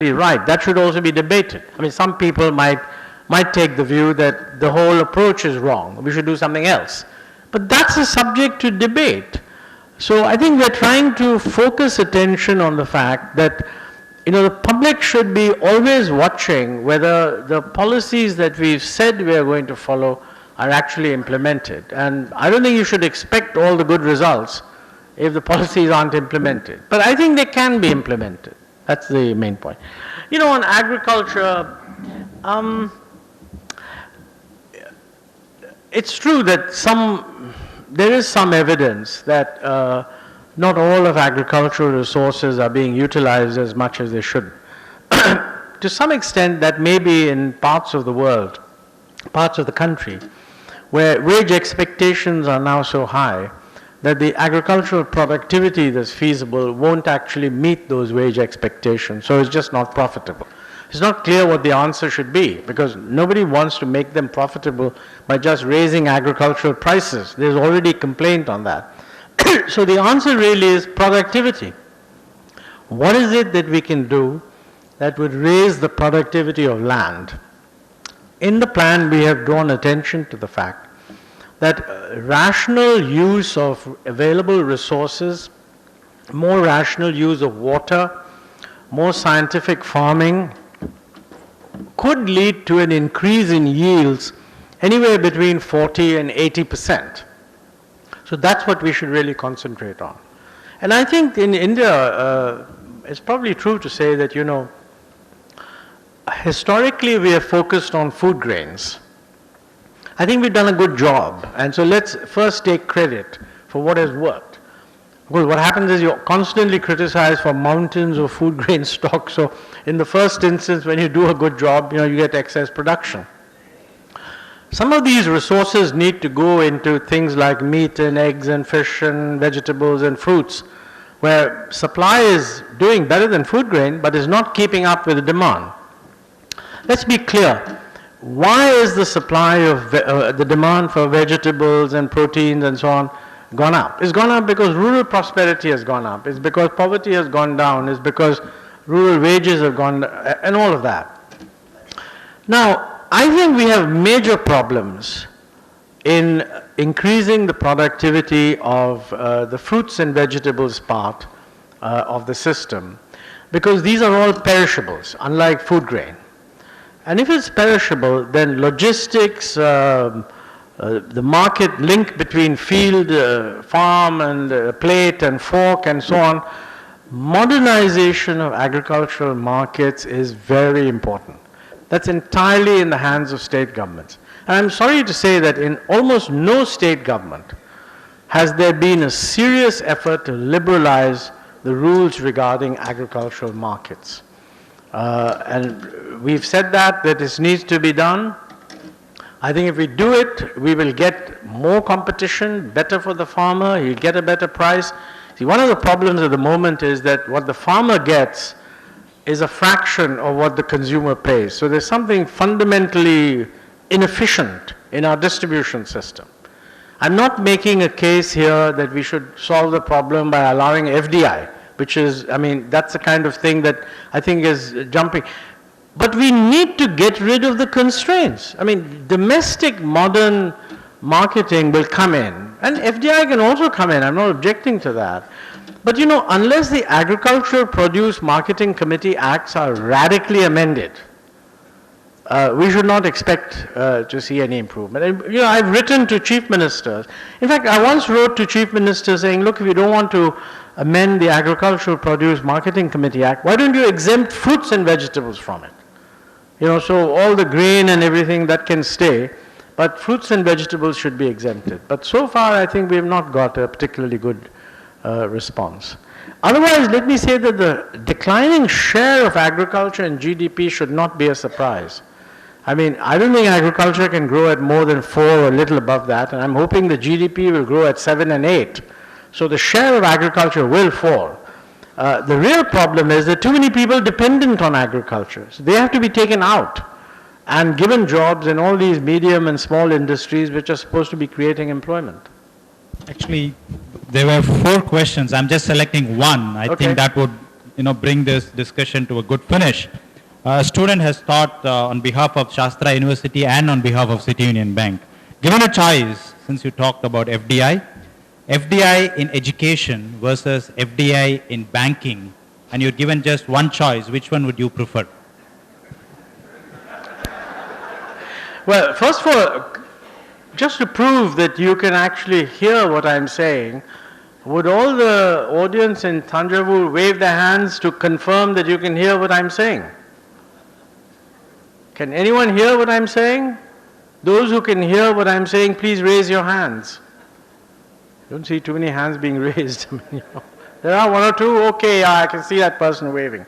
right. That should also be debated. I mean, some people might take the view that the whole approach is wrong. We should do something else. But that's a subject to debate. So I think we're trying to focus attention on the fact that, you know, the public should be always watching whether the policies that we've said we are going to follow are actually implemented. And I don't think you should expect all the good results if the policies aren't implemented. But I think they can be implemented. That's the main point. You know, on agriculture, it's true that there is some evidence that not all of agricultural resources are being utilized as much as they should. To some extent, that may be in parts of the world, parts of the country, where wage expectations are now so high that the agricultural productivity that's feasible won't actually meet those wage expectations, so it's just not profitable. It's not clear what the answer should be, because nobody wants to make them profitable by just raising agricultural prices. There's already complaint on that. So the answer really is productivity. What is it that we can do that would raise the productivity of land? In the plan, we have drawn attention to the fact that rational use of available resources, more rational use of water, more scientific farming could lead to an increase in yields anywhere between 40 and 80%. So that's what we should really concentrate on. And I think in India, it's probably true to say that, you know, historically we have focused on food grains. I think we've done a good job, and so let's first take credit for what has worked. Because what happens is you're constantly criticized for mountains of food grain stock, so in the first instance when you do a good job, you know, you get excess production. Some of these resources need to go into things like meat and eggs and fish and vegetables and fruits, where supply is doing better than food grain, but is not keeping up with the demand. Let's be clear. Why is the supply of the demand for vegetables and proteins and so on gone up? It's gone up because rural prosperity has gone up. It's because poverty has gone down. It's because rural wages have gone down, and all of that. Now, I think we have major problems in increasing the productivity of the fruits and vegetables part of the system, because these are all perishables, unlike food grain. And if it's perishable, then logistics, the market link between field, farm and plate and fork and so on, modernization of agricultural markets is very important. That's entirely in the hands of state governments. And I'm sorry to say that in almost no state government has there been a serious effort to liberalize the rules regarding agricultural markets. And we've said that this needs to be done. I think if we do it, we will get more competition, better for the farmer, he'll get a better price. See, one of the problems at the moment is that what the farmer gets is a fraction of what the consumer pays. So there's something fundamentally inefficient in our distribution system. I'm not making a case here that we should solve the problem by allowing FDI, which is, I mean, that's the kind of thing that I think is jumping. But we need to get rid of the constraints. I mean, domestic modern marketing will come in, and FDI can also come in, I'm not objecting to that. But you know, unless the Agricultural Produce Marketing Committee Acts are radically amended, we should not expect to see any improvement. And, you know, I've written to chief ministers. In fact, I once wrote to chief ministers saying, look, if you don't want to amend the Agricultural Produce Marketing Committee Act, why don't you exempt fruits and vegetables from it? You know, so all the grain and everything that can stay, but fruits and vegetables should be exempted. But so far, I think we have not got a particularly good response. Otherwise, let me say that the declining share of agriculture in GDP should not be a surprise. I mean, I don't think agriculture can grow at more than 4 or a little above that, and I'm hoping the GDP will grow at 7 and 8. So the share of agriculture will fall. The real problem is that too many people dependent on agriculture. So they have to be taken out and given jobs in all these medium and small industries which are supposed to be creating employment. Actually, there were 4 questions. I'm just selecting one. I think that would bring this discussion to a good finish. A student has taught on behalf of Sastra University and on behalf of City Union Bank. Given a choice, since you talked about FDI in education versus FDI in banking, and you're given just one choice, which one would you prefer? Well, first of all, just to prove that you can actually hear what I'm saying, would all the audience in Thanjavur wave their hands to confirm that you can hear what I'm saying? Can anyone hear what I'm saying? Those who can hear what I'm saying, please raise your hands. Don't see too many hands being raised. There are one or two. Okay, I can see that person waving.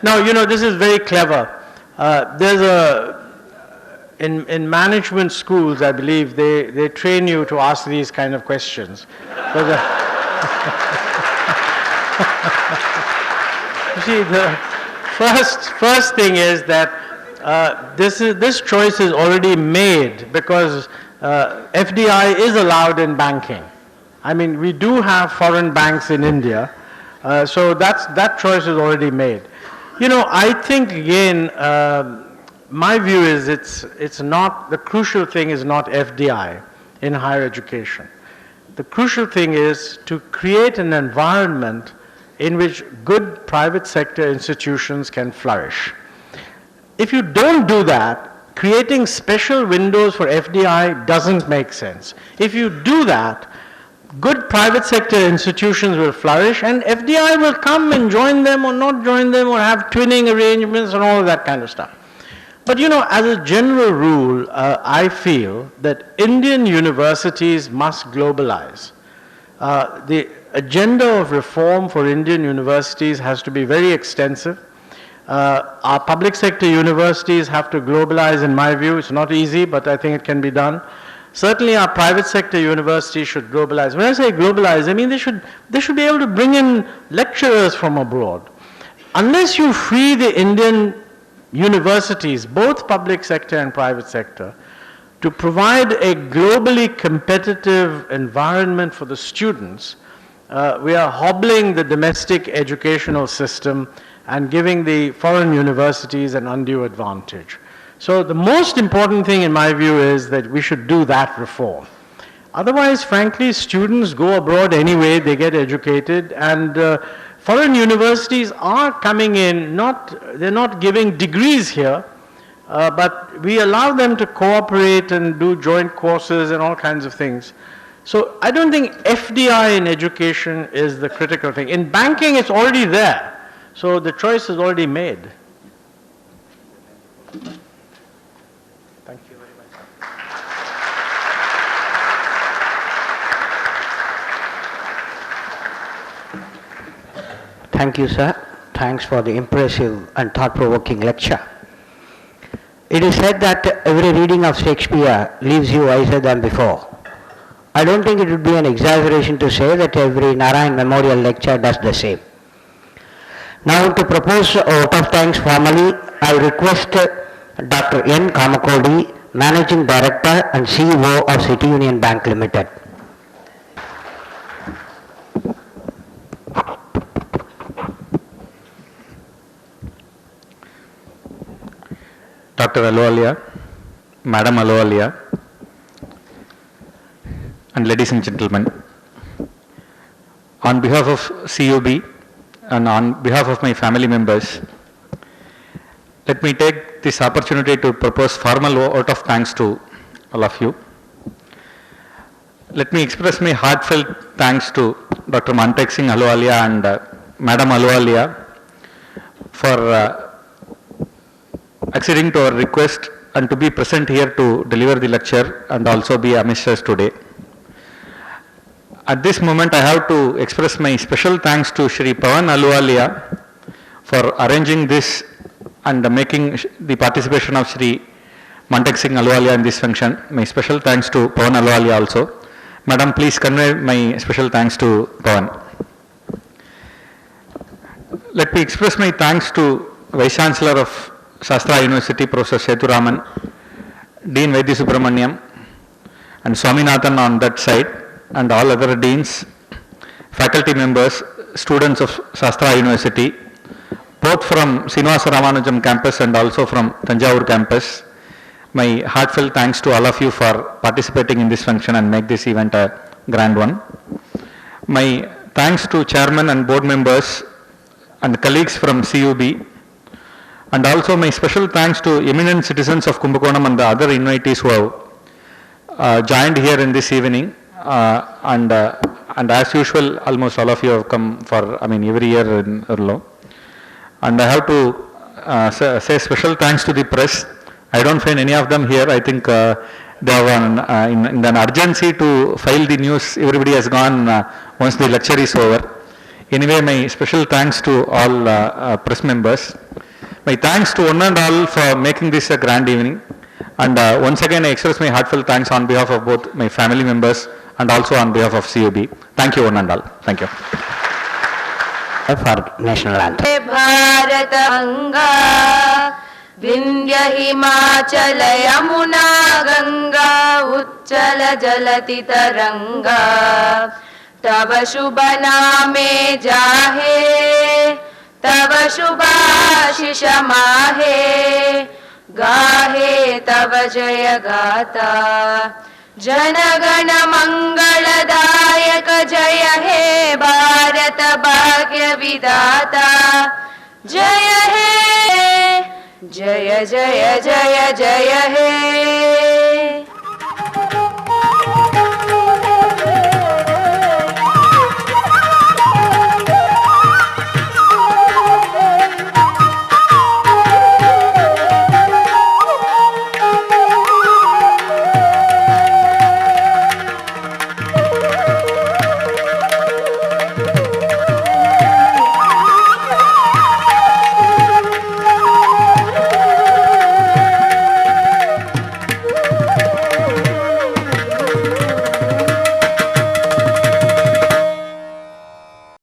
Now, this is very clever. In management schools, I believe, they train you to ask these kind of questions. You see, the first thing is that this choice is already made because FDI is allowed in banking. I mean, we do have foreign banks in India, so that choice is already made. I think again, my view is it's not, the crucial thing is not FDI in higher education. The crucial thing is to create an environment in which good private sector institutions can flourish. If you don't do that, creating special windows for FDI doesn't make sense. If you do that, good private sector institutions will flourish and FDI will come and join them or not join them or have twinning arrangements and all of that kind of stuff. But as a general rule, I feel that Indian universities must globalize. The agenda of reform for Indian universities has to be very extensive. Our public sector universities have to globalize, in my view. It's not easy, but I think it can be done. Certainly our private sector universities should globalize. When I say globalize, I mean they should be able to bring in lecturers from abroad. Unless you free the Indian universities, both public sector and private sector, to provide a globally competitive environment for the students, we are hobbling the domestic educational system and giving the foreign universities an undue advantage. So the most important thing in my view is that we should do that reform. Otherwise, frankly, students go abroad anyway, they get educated, and foreign universities are coming in, they're not giving degrees here, but we allow them to cooperate and do joint courses and all kinds of things. So I don't think FDI in education is the critical thing. In banking, it's already there. So the choice is already made. Thank you very much. Thank you, sir. Thanks for the impressive and thought-provoking lecture. It is said that every reading of Shakespeare leaves you wiser than before. I don't think it would be an exaggeration to say that every Narayan Memorial lecture does the same. Now, to propose a vote of thanks formally, I request Dr. N. Kamakodi, Managing Director and CEO of City Union Bank Limited. Dr. Aluwalia, Madam Aluwalia, and ladies and gentlemen, on behalf of CUB and on behalf of my family members, let me take this opportunity to propose formal vote of thanks to all of you. Let me express my heartfelt thanks to Dr. Montek Singh Aluwalia and Madam Aluwalia for acceding to our request and to be present here to deliver the lecture and also be amidst us today. At this moment, I have to express my special thanks to Shri Pawan Aluwalia for arranging this and making the participation of Shri Montek Singh Aluwalia in this function. My special thanks to Pawan Aluwalia also. Madam, please convey my special thanks to Pawan. Let me express my thanks to Vice Chancellor of Sastra University, Professor Seturaman, Dean Vaidya Subramaniam, and Swaminathan on that side, and all other deans, faculty members, students of Sastra University, both from Srinivasa Ramanujam campus and also from Tanjavur campus. My heartfelt thanks to all of you for participating in this function and make this event a grand one. My thanks to chairman and board members and colleagues from CUB, and also my special thanks to eminent citizens of Kumbakonam and the other invitees who have joined here in this evening. And as usual, almost all of you have come for, every year in Urlo. And I have to say special thanks to the press. I don't find any of them here. I think they have in an urgency to file the news. Everybody has gone once the lecture is over. Anyway, my special thanks to all press members. My thanks to one and all for making this a grand evening. And once again, I express my heartfelt thanks on behalf of both my family members and also on behalf of CUB. Thank you one and all. Thank you. For national anthem. Bharat Anga Vindhya Himachala Yamuna Ganga Uchchala Jalati Taranga Tava Shubha Name Jahe Tava Shubha Shisha Mahe Gahe Tava Jaya Gata Janagana Mangaladayaka Jaya He Bharata Bhagya Vidata Jaya He Jaya Jaya Jaya Jaya He